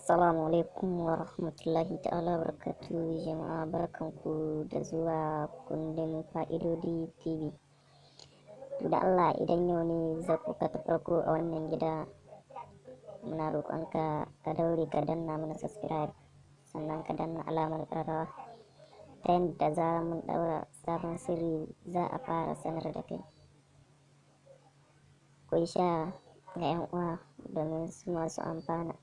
Assalamu alaikum wa rahmatullahi ta'ala barakatuhu jama'a, barkanku da zuwa kundin fa'idodi TV. Da Allah, idan yau ne za ku ta farko a wannan gida, muna roƙonka ka daure ka danna mana subscribe, sannan ka danna alamar ƙararrawa ta yadda za mun ɗaura sabon sirri za a fara sanar da kai. Ku sha ga 'yan uwa domin su masu amfana.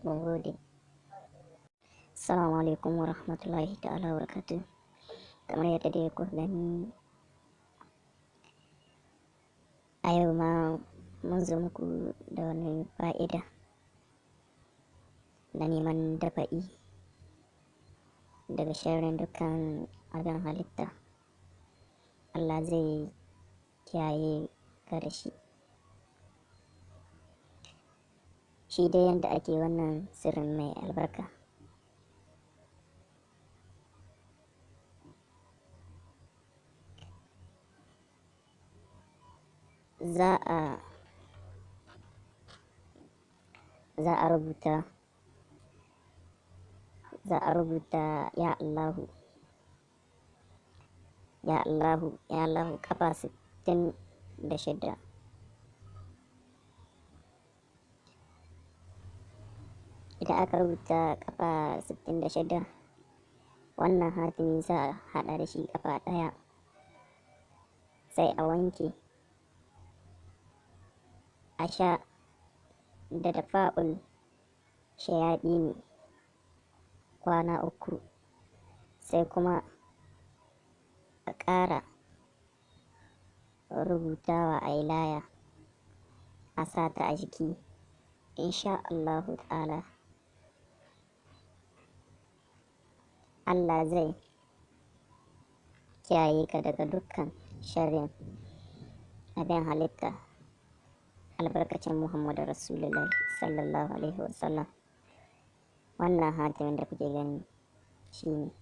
Mun gode. Assalamu alaikum wa rahmatullahi ta'ala wa barakatuh. Kamar yadda dai ku gani a yau ma mun zo muku da wani fa'ida na neman dafa'i daga sharrin dukkan abin halitta. Allah zai kiyaye ka da shi. Shi dai yadda ake wannan sirrin mai albarka. Za a rubuta ya Allahu ya Allahu ya Allahu kafa 66. Idan aka rubuta kafa 66, wannan hatimi za a haɗa da shi kafa ɗaya, sai a wanke a sha da dafa'ul shayaɗini kwana 3, sai kuma a ƙara rubutawa a ilaya a sata a jiki, insha Allahu ta'ala Allah zai kiyaye ka daga dukkan sharrin abin halitta, albarkacin Muhammadu Rasulullahi sallallahu alaihi wasallam. Wannan hatimin da kuke gani shi ne.